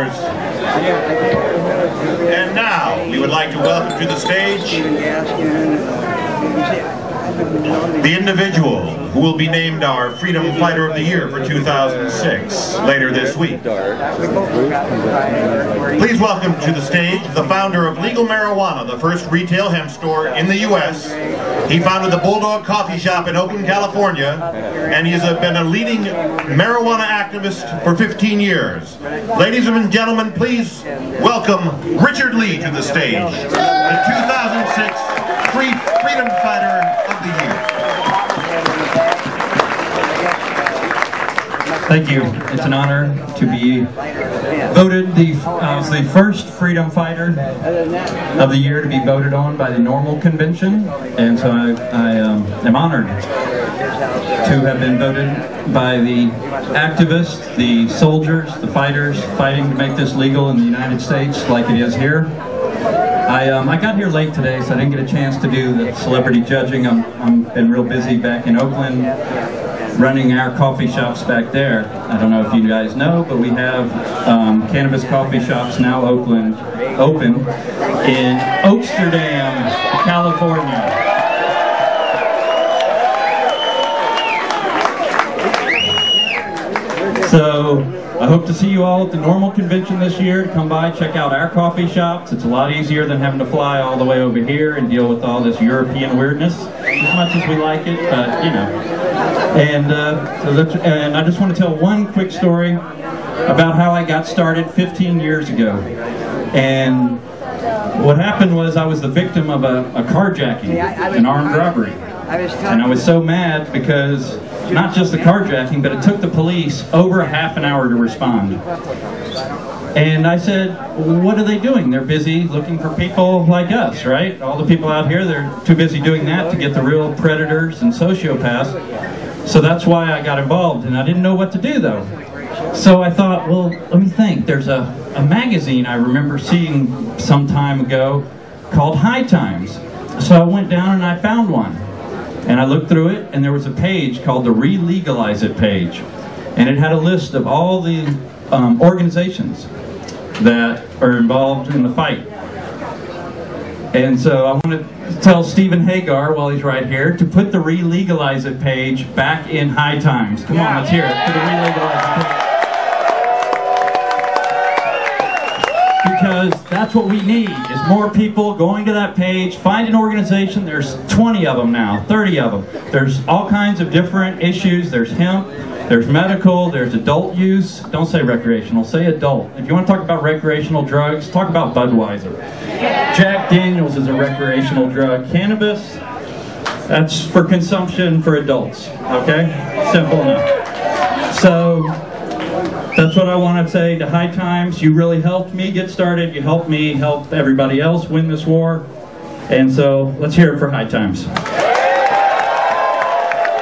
listeners. And now, we would like to welcome to the stage the individual who will be named our Freedom Fighter of the Year for 2006, later this week. Please welcome to the stage the founder of Legal Marijuana, the first retail hemp store in the U.S. He founded the Bulldog Coffee Shop in Oakland, California, and he has been a leading marijuana activist for 15 years. Ladies and gentlemen, please welcome Richard Lee to the stage, the 2006 Freedom Fighter of the Year. Thank you. It's an honor to be voted the first Freedom Fighter of the Year to be voted on by the Normal Convention, and so I am honored to have been voted by the activists, the soldiers, the fighters fighting to make this legal in the United States like it is here. I got here late today, so I didn't get a chance to do the celebrity judging. I've been real busy back in Oakland, running our coffee shops back there. I don't know if you guys know, but we have Cannabis Coffee Shops now open in Amsterdam, California. So I hope to see you all at the Normal Convention this year. To come by, check out our coffee shops. It's a lot easier than having to fly all the way over here and deal with all this European weirdness, as much as we like it, but you know. And I just want to tell one quick story about how I got started 15 years ago. And what happened was I was the victim of a carjacking, an armed robbery. And I was so mad because not just the carjacking, but it took the police over a half an hour to respond. And I said, well, what are they doing? They're busy looking for people like us, right? All the people out here, they're too busy doing that to get the real predators and sociopaths. So that's why I got involved, and I didn't know what to do though. So I thought, well, let me think. There's a magazine I remember seeing some time ago called High Times. So I went down and I found one. And I looked through it, and there was a page called the Re-Legalize It page. And it had a list of all the organizations that are involved in the fight. And so I want to tell Stephen Hagar, while he's right here, to put the Re-Legalize It page back in High Times. Come on, let's hear it for the Re-Legalize It page. Because that's what we need, is more people going to that page, find an organization. There's 20 of them now, 30 of them. There's all kinds of different issues. There's hemp, there's medical, there's adult use. Don't say recreational, say adult. If you want to talk about recreational drugs, talk about Budweiser. Jack Daniels is a recreational drug. Cannabis, that's for consumption for adults, okay? Simple enough. So that's what I want to say to High Times. You really helped me get started. You helped me help everybody else win this war. And so let's hear it for High Times.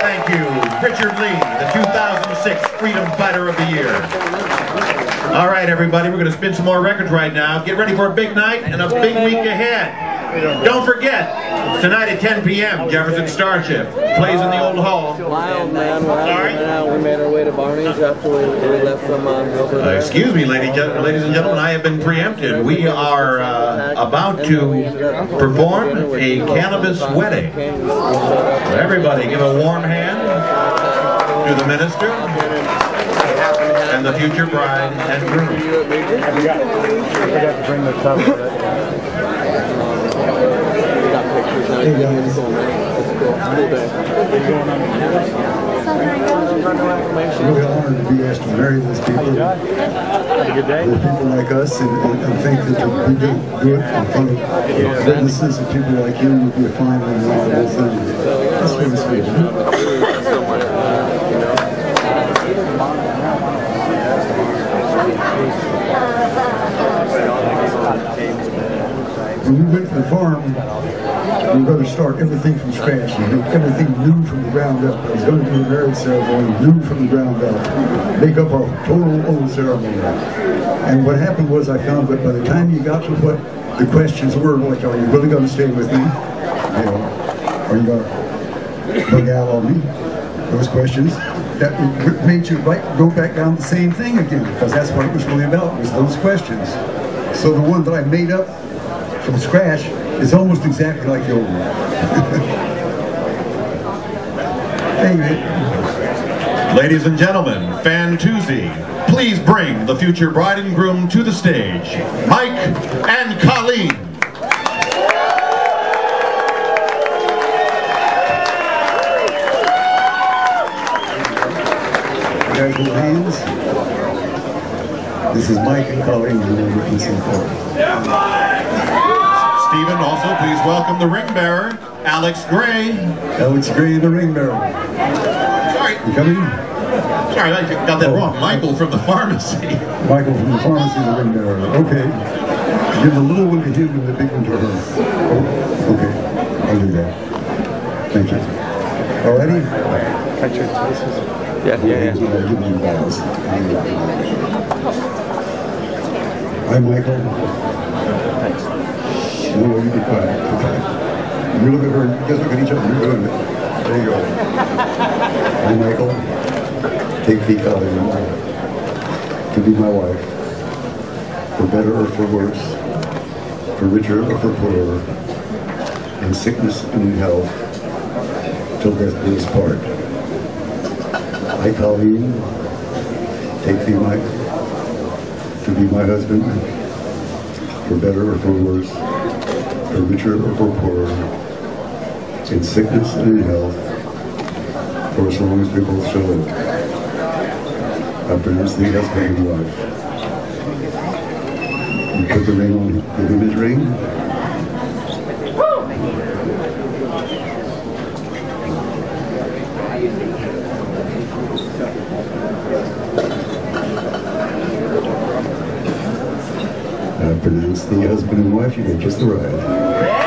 Thank you, Richard Lee, the 2006 Freedom Fighter of the Year. All right, everybody, we're going to spin some more records right now. Get ready for a big night and a big week ahead. Don't forget, tonight at 10 p.m., Jefferson Starship plays in the Old Hall. Wild, man. We made our way to Barney's after we left from excuse me, ladies and gentlemen, I have been preempted. We are about to perform a cannabis wedding. So everybody give a warm hand to the minister and the future bride and groom. I forgot to bring the cup. Hey guys. Really honored to be asked to marry these people. Have a good day. They're people like us, and think that we do it in front of businesses and people like you would be a fine and honorable thing. That's really sweet, huh? When we went to the farm, we were going to start everything from scratch, everything new from the ground up. I was going to do a marriage ceremony new from the ground up, make up a total old ceremony. And what happened was I found that by the time you got to what the questions were, like, are you really going to stay with me? You know, are you going to bug out on me? Those questions. that made you go back down the same thing again, because that's what it was really about, was those questions. So the one that I made up from scratch is almost exactly like the old one. Anyway. Ladies and gentlemen, Fantuzzi, please bring the future bride and groom to the stage, Mike and Colleen. Guys, hold hands. This is Mike and Colleen who are witnessing for. Stephen, also please welcome the ring bearer, Alex Gray. Alex Gray, the ring bearer. Sorry. You coming? Sorry, I got that wrong. Michael from the pharmacy. Michael from the pharmacy, the ring bearer. Okay. Give the little one to him and the big one to her. Oh, okay. I'll do that. Thank you. Alrighty? Yeah. Hi, Michael. No, you be quiet. Okay. You look at her, you guys look at each other, you're doing it. There you go. Hi, Michael. Take the Colleen to be my wife, for better or for worse, for richer or for poorer, in sickness and in health, till death do us part. I, Colleen, take thee, Mike, to be my husband, for better or for worse, for richer or for poorer, in sickness and in health, for as long as we both shall live. I pronounce thee husband and wife. You put the ring on, give him his ring. I pronounce thee husband and wife, you get just the ride.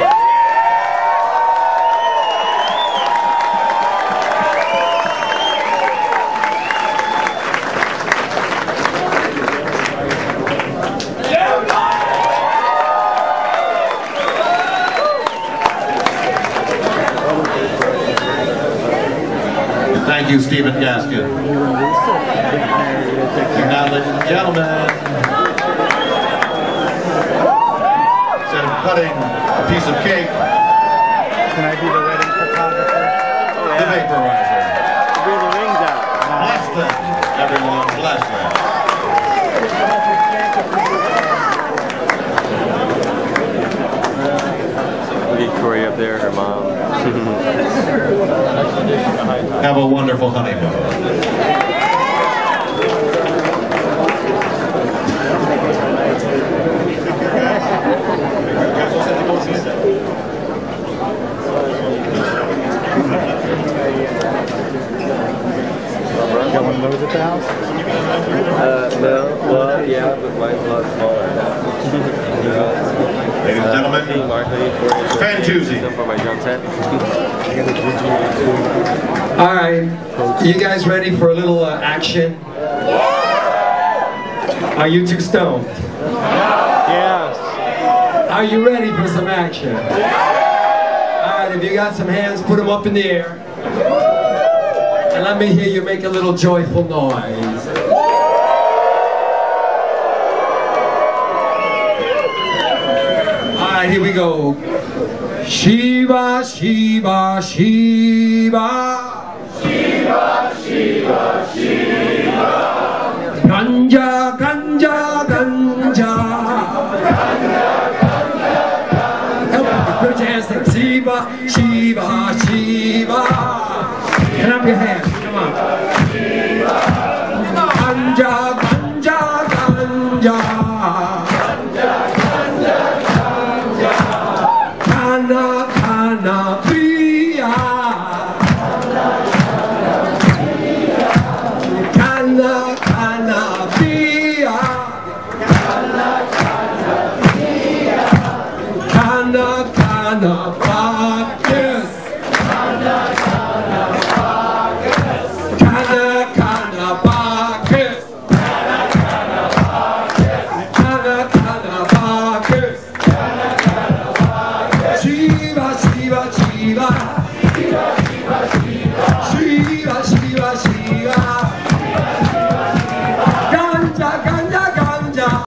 Thank you, Stephen Gaskin. And now, ladies and gentlemen, instead of cutting a piece of cake, Can I be the wedding photographer? the vaporizer. Bring the rings out. Bless them, everyone, bless them. Look at Corey up there, her mom. Have a wonderful honeymoon. Got one of those at the house? No, well, yeah, but mine's a lot smaller now. Ladies and gentlemen, Fantuzzi. For my drum set. All right, you guys ready for a little action? Are you too stoned? Yes. Are you ready for some action? All right, if you got some hands, put them up in the air. And let me hear you make a little joyful noise. All right, here we go. Shiva, Shiva, Shiva. Shiva, Shiva, Shiva. Ganja, ganja, ganja. Ganja, ganja, ganja. Put your hands there. Shiva, Shiva, Shiva. Clap your hands. Come on. Ganja, ganja, ganja.